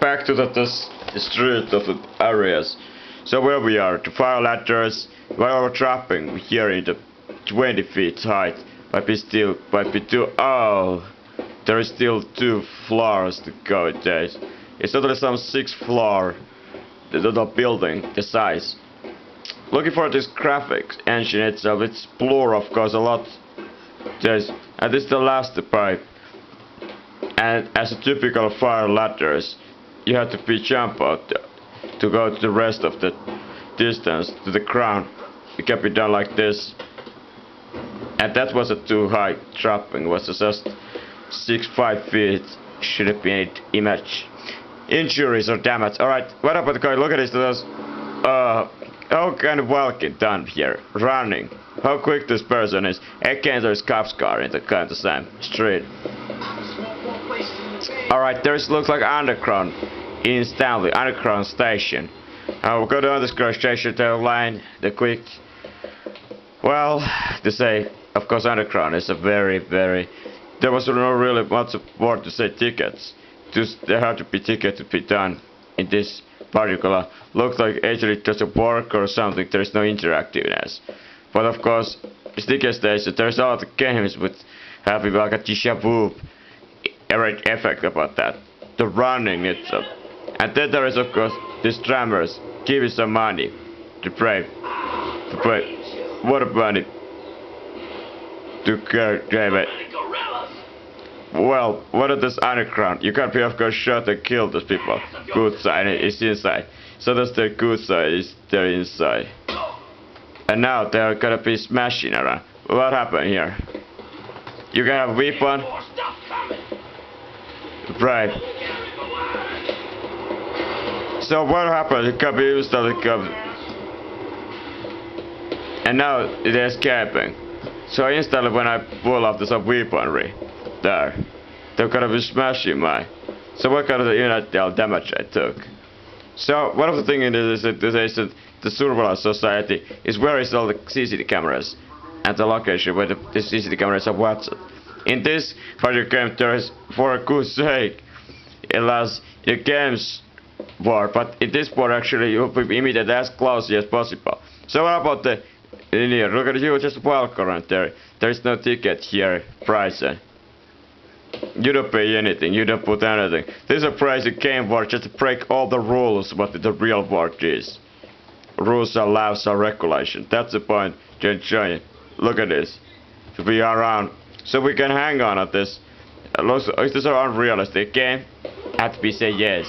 back to the street of the areas. So where we are, the fire ladders, while we're dropping here in the 20 feet height, might be too, oh, there is still 2 floors to go there. It's totally some 6th floor, the total building, the size. Looking for this graphics engine itself, it's blur of course a lot. And this is the last pipe. And as a typical fire ladders, you have to be jump out to go to the rest of the distance to the ground. It can be done like this. And that wasn't too high dropping, it was just 6-5 feet. Shouldn't be any image injuries or damage. Alright, what about the guy? Look at this. How kind of walking done here? Running. How quick this person is. Again, there's cops car in the kind of the same street. Alright, looks like underground in Stanley, underground station. We'll go to underground station, the line, the quick. Well, to say, of course, underground is a very, there was no really much support to say tickets. There had to be tickets to be done in this particular. Looks like actually it doesn't work or something, there is no interactiveness. But of course, ticket station, there's a lot of games with having like a déjà vu effect about that. The running itself. And then there is of course these drummers giving some money to play what money to game it. Well, what is this underground? You can't be of course shot and kill those people. Good side is inside. So that's the good side is there inside. And now they're gonna be smashing around. What happened here? You can have a weapon. Right. So what happened? It can be used as a gun. And now it is escaping. So instantly when I pull off this weaponry there, they're gonna be smashing my. So what kind of unit damage I took? So one of the things in this is that the surveillance society is where is all the CCTV cameras and the location where the CCTV cameras are watched. In this video game there is, for a good sake, it allows the games war, but in this war actually you will be immediately as close as possible. So what about the in here? Look at you, just walk around there. There is no ticket here, price. You don't pay anything, you don't put anything. This is a price in game war just to break all the rules what the real war is. Rules are laws are regulation. That's the point to enjoy it. Look at this. To be around. So we can hang on at this. Is this an unrealistic game? Have to be say yes.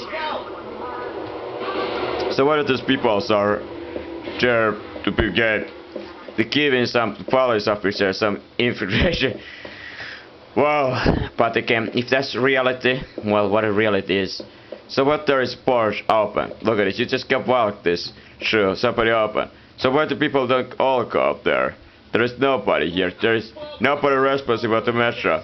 So what if these people are there to be get to giving some police officers some information? Well, but again, if that's reality, well, what a reality is. So what there is porch open. Look at it, you just can walk this through, somebody open. So why do people don't all go up there? There is nobody here, there is nobody responsible to metro.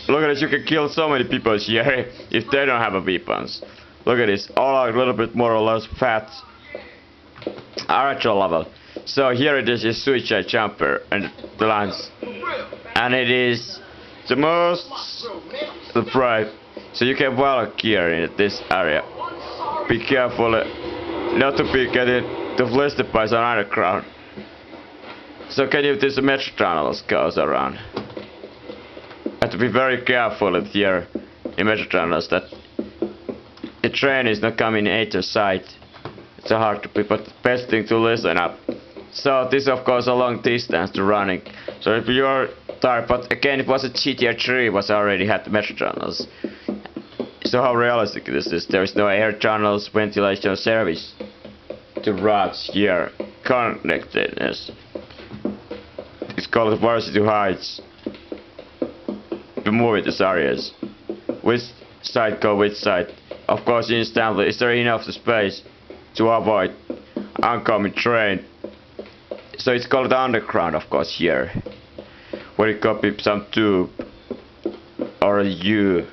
Look at this, you can kill so many people here if they don't have a weapons. Look at this, all are a little bit more or less fat. Actual level. So here it is a suicide jumper and the lines. And it is the most bright. So you can walk here in this area. Be careful not to be getting deflected by some underground. So can you this metro tunnels goes around? Have to be very careful here in metro tunnels that the train is not coming either side. It's hard to be, but the best thing to listen up. So this of course a long distance to running. So if you're tired, but again it was a GTA 3 was already had the metro tunnels. So how realistic this is? There is no air tunnels, ventilation service to routes here. Connectedness. It's called Varsity Heights. To move in these areas. Which side go which side? Of course instantly. Is there enough space to avoid oncoming train? So it's called underground of course here. Where you copy some tube or a U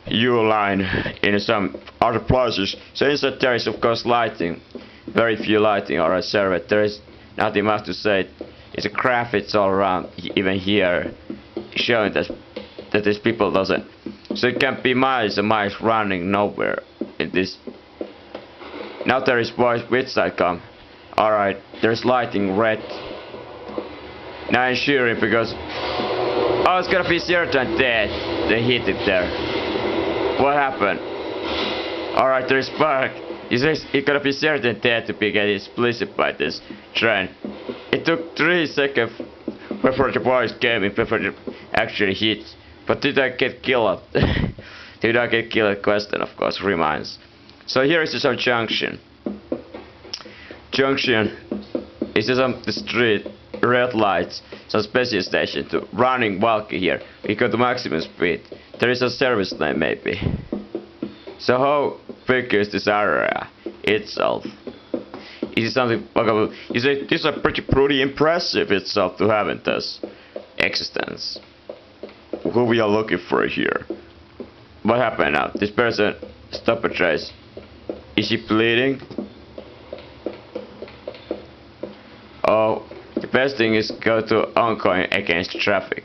line in some other places. So inside there is of course lighting. Very few lighting or a server. There is nothing much to say. It's a graphics all around even here. Showing that these people doesn't So it can be miles and miles running nowhere in this. Now there is voice, which side come? Alright, there's lighting red. Now I'm sure because oh, it's gonna be certain dead. They hit it there. What happened? Alright, there's spark. It's gonna be certain dead to be getting split by this train. It took 3 seconds before the voice came in, before it actually hit. But did I get killed? Did I get killed? Question of course remains. So here is some junction. Junction is on the street, red lights, some special station to running walking here. We go to maximum speed. There is a service lane maybe. So how big is this area itself? Is it something you say this is pretty impressive itself to have in this existence. Who we are looking for here? What happened now? This person stopped a trace. Is she bleeding? Oh, the best thing is go to ongoing against traffic.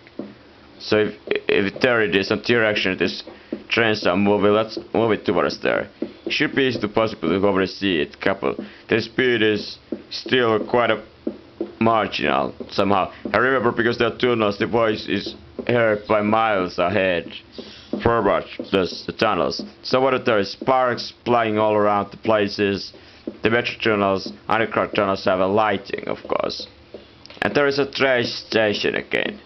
So if there it is some direction this trains are moving, let's move it towards there. It should be easy to possible to already see it couple. The speed is still quite a marginal somehow. I remember because there are tunnels, the voice is heard by miles ahead. Forward the tunnels. So what if there is sparks flying all around the places. The metro tunnels, underground tunnels have a lighting of course. And there is a train station again.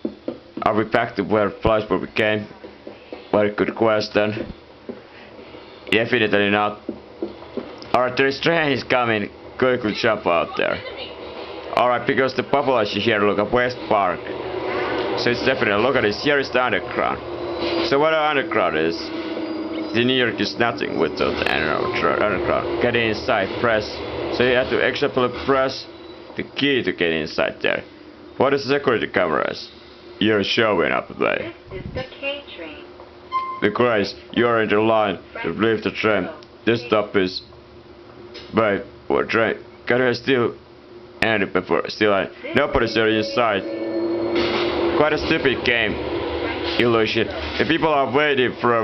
Are we back to where place where we came? Very good question. Definitely not. Alright, there is trains coming. Quickly jump out there. Alright, because the population here look at West Park. So it's definitely look at this. Here is the underground. So what an underground is? The New York is nothing without the underground. Get inside, press. So you have to actually press the key to get inside there. What is security cameras? You're showing up there. This is the K train. The Grace, you are in the line to leave the train. This stop is wait for train. Can I still end it before still nobody's there inside. Quite a stupid game. Illusion. The people are waiting for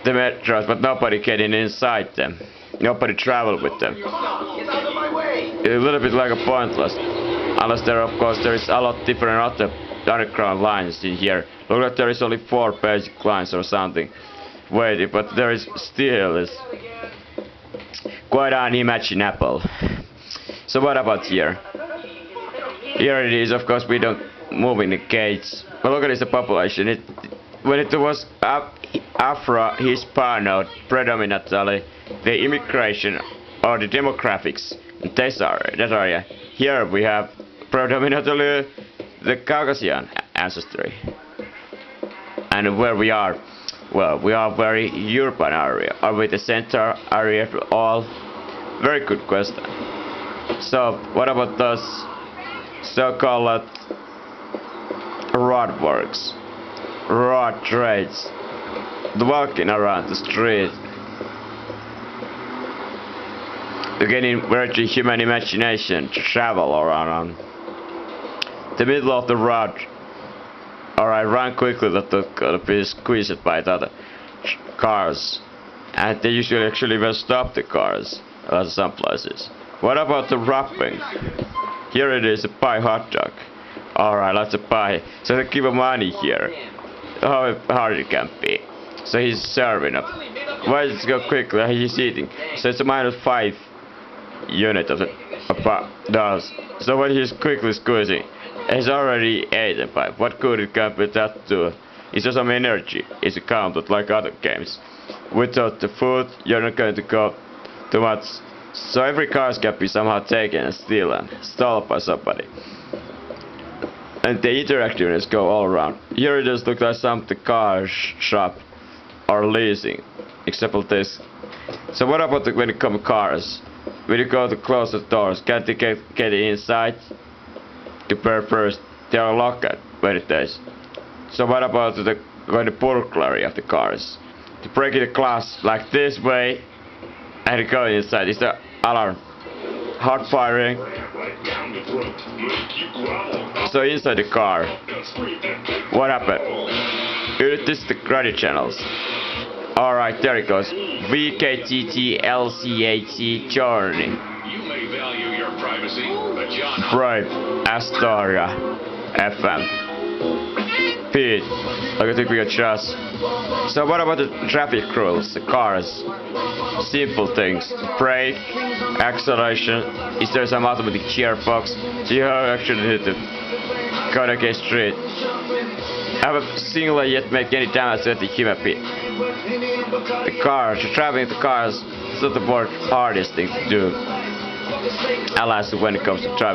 the metros, but nobody getting inside them. Nobody travel with them. It's a little bit like a pointless. Unless there, of course, there is a lot different other underground lines in here. Look like there is only 4 basic lines or something. Waiting, but there is still is quite unimaginable. So what about here? Here it is. Of course, we don't move in the gates. But look at this, the population. When it was Afro-Hispano predominantly, the immigration or the demographics in this area. Here we have predominantly the Caucasian ancestry. And where we are, well, we are very urban area. Are we the center area for all? Very good question. So what about those so-called road works, road trades, the walking around the street? You're getting very human imagination to travel around the middle of the road. Alright, run quickly that they're gonna be squeezed by the other cars. And they usually actually will stop the cars at some places. What about the wrapping? Here it is, a pie hot dog. Alright, let's buy. So they give him money here. How hard it can be. So he's serving up. Why does it go quickly? He's eating. So it's a -5 unit of the dollars. So when he's quickly squeezing, he's already eaten by. What good it can be that do? It's just some energy. It's counted like other games. Without the food, you're not going to go too much. So every car can be somehow taken and stolen by somebody. And the interactiveness go all around. Here it just looks like some the car shop or leasing, except for this. So what about when it comes to cars? When you go to close the doors, can't they get inside? The first, they are locked when it is. So what about the burglary of the cars? To break the glass like this way and go inside. Is the alarm hot firing? So inside the car, what happened? It is the credit channels. Alright, there it goes. VKTTLCAT journey. You may value your privacy, but John Brave Astoria FM. Pete, I think we got just. So what about the traffic rules, the cars? Simple things. Brake, acceleration. Is there some automatic gearbox? So you actually hit the Kodake Street. I haven't seen yet make any damage to the human being. The cars, traveling the cars, is not the hardest thing to do. Alas, when it comes to traveling.